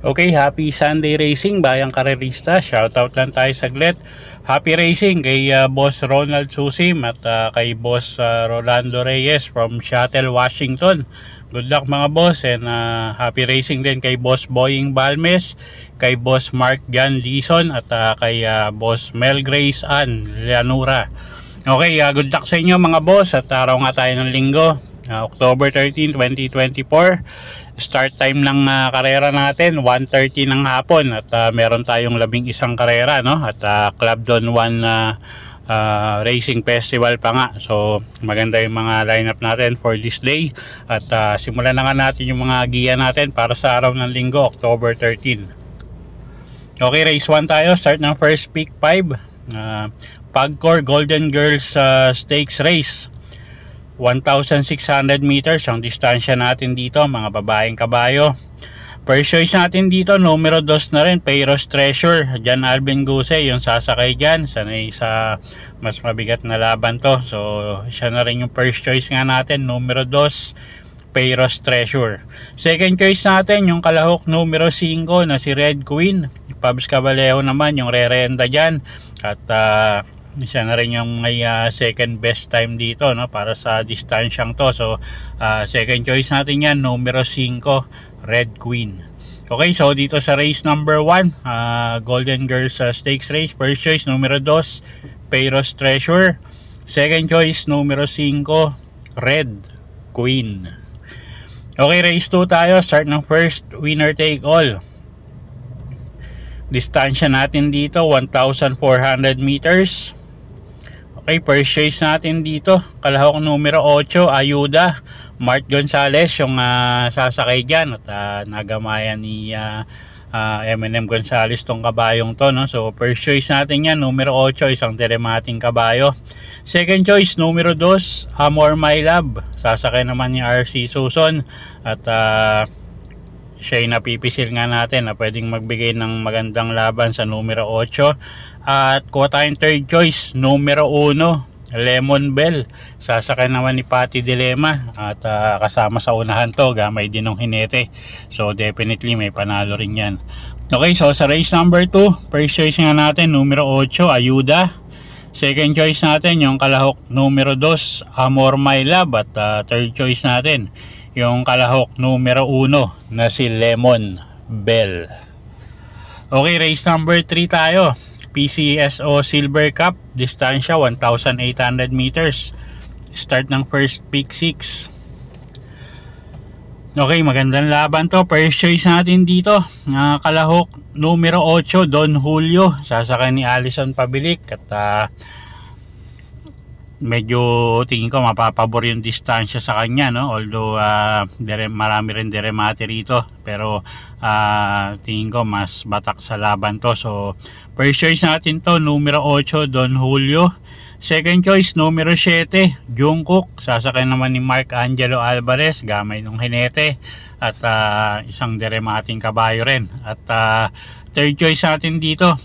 Okay, happy Sunday racing bayang karerista. Shoutout lang tayo saglit. Happy racing kay Boss Ronald Susim at kay Boss Rolando Reyes from Seattle, Washington. Good luck mga boss, and happy racing din kay Boss Boying Balmes, kay Boss Mark John Leeson at kay Boss Mel Grace Ann Llanura. Okay, good luck sa inyo mga boss, at araw nga tayo ng linggo, October 13, 2024. Start time ng karera natin 1:30 ng hapon, at meron tayong 11 karera, no? At Club Don 1 Racing Festival pa nga. So maganda yung mga lineup natin for this day, at simulan na nga natin yung mga giya natin para sa araw ng linggo, October 13. Okay, race 1 tayo. Start ng first pick 5, Pagcor Golden Girls Stakes Race. 1,600 meters ang distansya natin dito, mga babaeng kabayo. First choice natin dito, numero 2 na rin, Payros Treasure. Jan Alvin Guse yung sasakay dyan. Sanay sa mas mabigat na laban to. So siya na rin yung first choice nga natin, numero 2, Payros Treasure. Second choice natin yung kalahok numero 5 na si Red Queen. Pabs Caballero naman yung re-renda dyan. At siya na rin yung may second best time dito, no, para sa distansyang to. So second choice natin yan, numero 5, Red Queen. Okay, so dito sa race number 1, Golden Girls Stakes Race, first choice numero 2, Payros Treasure. Second choice numero 5, Red Queen. Okay, race 2 tayo. Start ng first, winner take all. Distansya natin dito 1,400 meters. Okay, first choice natin dito, kalahok numero 8, Ayuda. Mark Gonzalez yung sasakay dyan, at nagamayan ni M&M Gonzalez tong kabayong to, no? So first choice natin yan, numero 8, isang deremating kabayo. Second choice numero 2, Amor My Love. Sasakay naman ni RC Suson, at siya yung napipisil nga natin na pwedeng magbigay ng magandang laban sa numero 8. At kuha tayong third choice, numero 1, Lemon Bell. Sasakay naman ni Patty Dilema, at kasama sa unahan to, gamay din ng hinete. So definitely may panalo rin yan. Okay, so sa race number 2, first choice nga natin, numero 8, Ayuda. Second choice natin yung kalahok numero 2, Amor My Love. At third choice natin yung kalahok numero 1 na si Lemon Bell. Okay, race number 3 tayo. PCSO Silver Cup, distansya 1,800 meters. Start ng first pick 6. Okay, magandang laban to. First choice natin dito, kalahok numero 8, Don Julio. Sasakay ni Alison Pabilik, at medyo tingin ko mapapabor yung distansya sa kanya, no? Although marami rin deremate rito, pero tingin ko mas batak sa laban to. So first choice natin to, numero 8, Don Julio. Second choice numero 7, Jungkook. Sasakay naman ni Mark Angelo Alvarez, gamay ng hinete, at isang deremating kabayo rin. At third choice natin dito,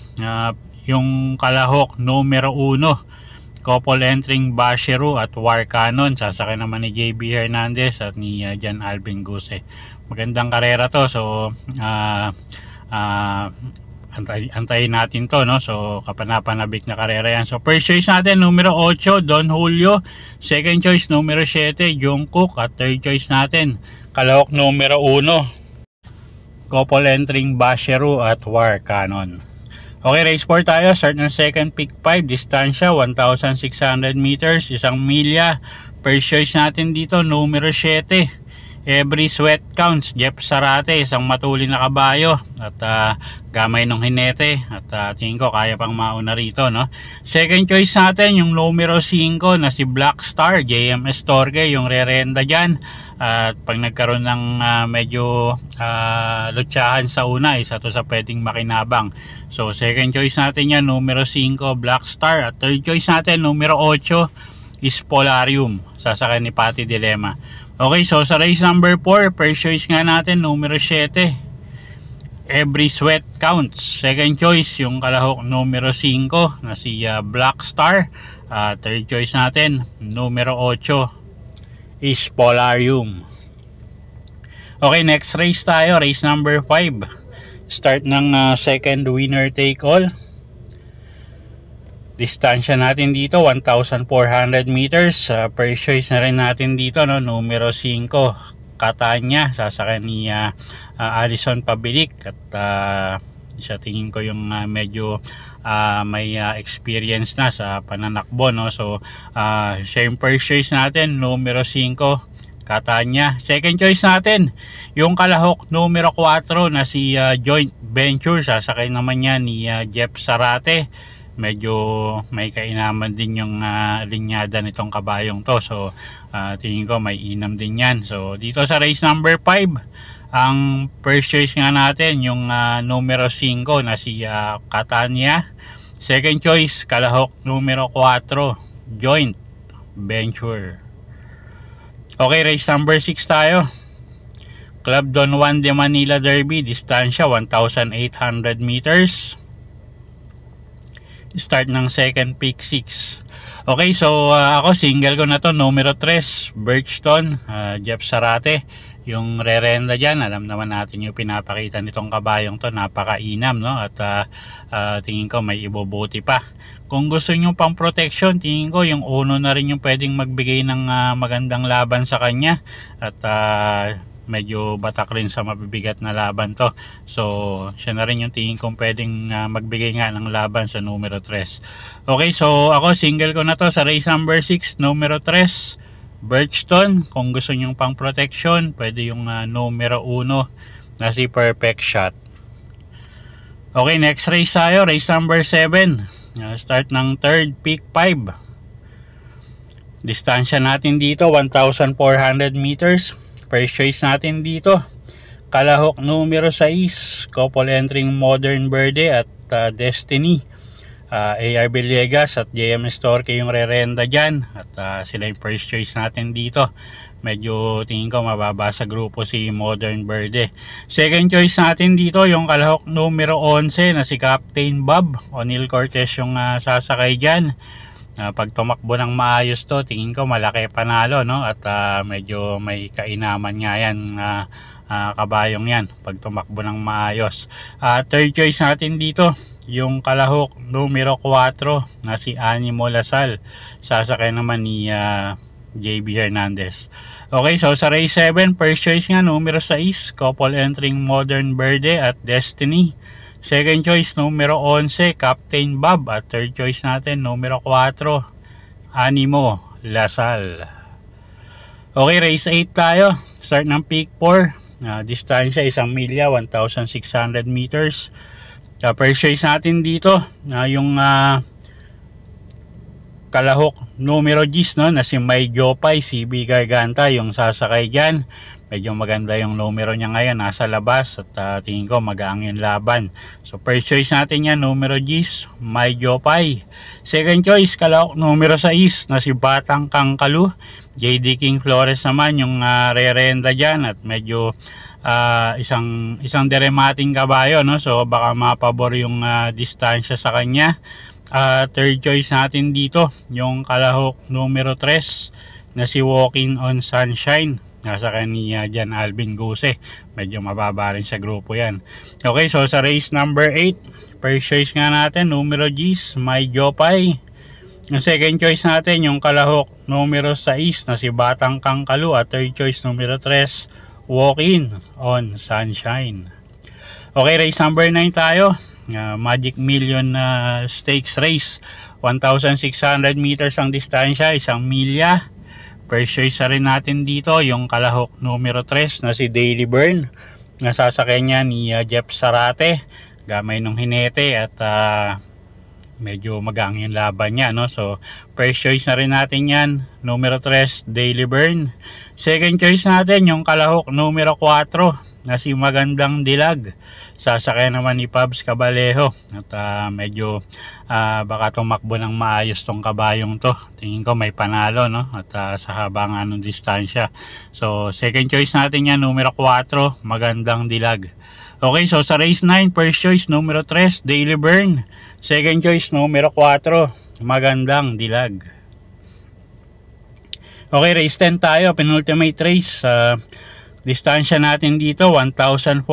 yung kalahok numero 1, couple entering Basheru at War Cannon. Sasakay naman ni JB Hernandez at ni Jan Alvin Guse. Magandang karera to. So antayin natin to, no? So kapanapanabik na karera yan. So first choice natin, numero 8, Don Julio. Second choice numero 7, Jungkook. At third choice natin, kalahok numero 1, couple entering Basheru at War Cannon. Okay, race 4 tayo. Start ng second pick 5, distansya 1,600 meters, isang milya. First choice natin dito, numero 7, Every Sweat Counts, Jeff Sarate. Isang matulin na kabayo, at gamay ng hinete, at tingin ko kaya pang mauna rito, no? Second choice natin yung numero 5 na si Black Star, JMS Torge yung re-renda dyan. At pag nagkaroon ng medyo lutsahan sa una, isa to sa pwedeng makinabang. So second choice natin yan, numero 5, Black Star. At third choice natin, numero 8 is Polarium. Sasakay ni Patty Dilema. Okay, so sa race number 4, first choice nga natin, numero 7. Every Sweat Counts. Second choice, yung kalahok numero 5 na si Black Star. Third choice natin, numero 8 is Polarium. Okay, next race tayo, race number 5. Start ng second winner take all. Distansya natin dito 1,400 meters. First choice na rin natin dito, no, numero 5 Catania, sasakyan ni Alison Pabilik. At siya tingin ko yung medyo may experience na sa pananakbo, no? So siya yung first choice natin, numero 5 Catania. Second choice natin, yung kalahok numero 4 na si Joint Venture, sasakay naman niya ni Jeff Sarate. Medyo may kainaman din yung linyada nitong kabayong to, so tingin ko may inam din yan. So dito sa race number 5, ang first choice nga natin yung numero 5 na si Catania. Second choice, kalahok numero 4 Joint Venture. Okay, race number 6 tayo. Club Don Juan de Manila Derby, distansya 1,800 meters. Start ng second pick 6. Okay, so ako single ko na to, numero 3 Birchton, Jeff Sarate yung rerenda dyan. Alam naman natin yung pinapakita nitong kabayong to, napakainam, no? At tingin ko may ibobuti pa. Kung gusto nyo pang protection, tingin ko yung uno na rin yung pwedeng magbigay ng magandang laban sa kanya. At medyo batak rin sa mabibigat na laban to. So siya na rin yung tingin kong pwedeng magbigay nga ng laban sa numero 3. Okay, so ako single ko na to sa race number 6, numero 3 Birchton. Kung gusto nyong pang protection, pwede yung numero 1 na si Perfect Shot. Okay, next race tayo, race number 7. Start ng third pick 5. Distansya natin dito 1,400 meters. First choice natin dito, kalahok numero 6 couple entering Modern Verde at Destiny. AR Villegas at JM Storke yung rerenda dyan. At sila yung first choice natin dito. Medyo tingin ko mababa sa grupo si Modern Verde. Second choice natin dito, yung kalahok numero 11 na si Captain Bob. O'Neil Cortez yung sasakay dyan. Pag tumakbo ng maayos to, tingin ko malaki panalo, no? At medyo may kainaman nga yan, kabayong yan pag tumakbo ng maayos. Third choice natin dito, yung kalahok numero 4 na si Animo Lasal, sasakay naman ni JB Hernandez. Okay, so sa race 7, first choice nga numero 6 couple entering Modern Verde at Destiny. Second choice numero 11 Captain Bob. At third choice natin numero 4 Animo Lasal. Okay, race 8 tayo. Start ng pick 4. Distansya 1 milya, 1,600 meters. First choice natin dito yung kalahok numero 10, no, na si May Jopay, CB Garganta yung sasakay dyan. Medyo maganda yung numero niya ngayon, nasa labas. At tingin ko magaang yung laban. So first choice natin yan, numero 10 May Jopay. Second choice, kalahok numero 6 na si Batang Kangkalu. JD King Flores naman yung rerenda dyan. At medyo isang deremating kabayo, no? So baka mapabor yung distansya sa kanya. Third choice natin dito, yung kalahok numero 3 na si Walking on Sunshine. Nasa kanya dyan Alvin Guse. Medyo mababa rin sa grupo yan. Okay, so sa race number 8, first choice nga natin, numero 10 May Jopay. Ang second choice natin, yung kalahok numero 6 na si Batang Kangkalu. At third choice numero 3 Walking on Sunshine. Okay, race number 9 tayo. Magic Million Stakes Race. 1,600 meters ang distansya, 1 milya. First choice na rin natin dito, yung kalahok numero 3 na si Daily Burn. Nasasakay niya ni Jeff Sarate. Gamay ng hinete at medyo magang yung laban niya, no? So first choice na rin natin yan, numero 3 Daily Burn. Second choice natin yung kalahok numero 4 na si Magandang Dilag. Sasakyan naman ni Pabs Cabalejo. At medyo baka tumakbo ng maayos tong kabayong to. Tingin ko may panalo, no? At sa habang anong distansya. So second choice natin yan, numero 4, Magandang Dilag. Okay, so sa race 9, first choice numero 3, Daily Burn. Second choice numero 4, Magandang Dilag. Okay, race 10 tayo, penultimate race. Distansya natin dito 1,400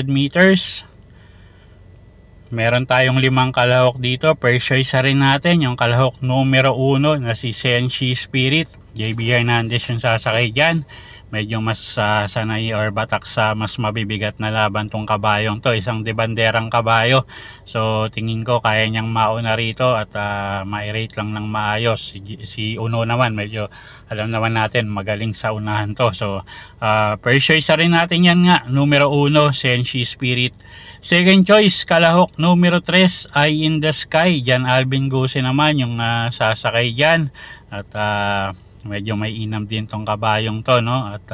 meters. Meron tayong 5 kalahok dito. First choice rin natin yung kalahok numero 1 na si Senshi Spirit. JB Hernandez yung sasakay dyan. Medyo mas sanay or batak sa mas mabibigat na laban tong kabayong to. Isang debanderang kabayo. So tingin ko kaya niyang mauna rito at ma-rate lang ng maayos. Si Uno naman medyo alam naman natin magaling sa unahan to. So first choice rin natin yan nga, numero 1, Senshi Spirit. Second choice, kalahok numero 3, Eye in the Sky. Jan Alvin Guse naman yung sasakay dyan. At medyo may inam din tong kabayong to, no? At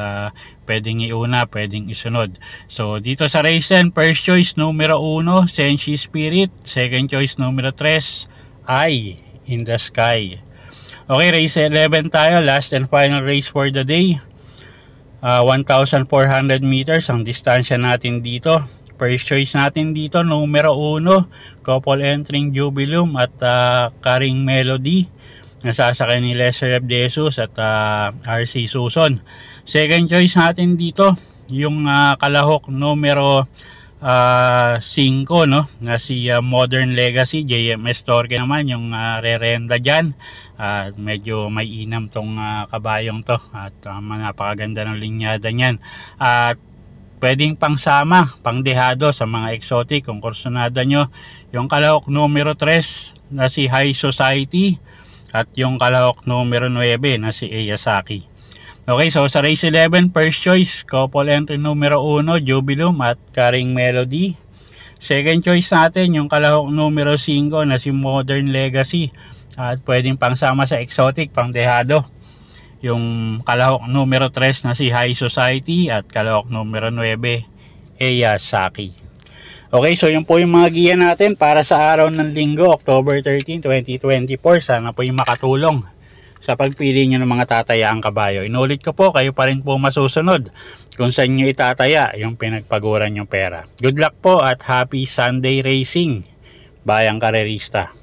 pwedeng iuna, pwedeng isunod. So dito sa race 10, first choice numero 1, Senshi Spirit. Second choice numero 3, Eye in the Sky. Okay, race 11 tayo, last and final race for the day. 1,400 meters ang distansya natin dito. First choice natin dito, numero 1, Couple Entering Jubilum at Karing Melody. Nasasakay ni Lesser F. De Jesus at RC Suson. Second choice natin dito, yung kalahok numero 5, no? Na si Modern Legacy. JMS Torque naman yung re-renda dyan. Medyo may inam tong kabayong to. At napakaganda ng linyada nyan. At pwedeng pangsama, pangdehado sa mga exotic kung kursunada nyo. Yung kalahok numero 3 na si High Society. At yung kalahok numero 9 na si Eyasaki. Okay, so sa race 11, first choice, couple entry numero 1, Jubilum at Karing Melody. Second choice natin, yung kalahok numero 5 na si Modern Legacy. At pwedeng pangsama sa exotic, pangdehado. Yung kalahok numero 3 na si High Society at kalahok numero 9, Eyasaki. Okay, so yun po yung mga giya natin para sa araw ng Linggo, October 13, 2024. Sana po yung makatulong sa pagpili nyo ng mga tatayaang kabayo. Inulit ko po, kayo pa rin po masusunod kung saan nyo itataya yung pinagpaguran yung pera. Good luck po at happy Sunday racing, bayang karerista.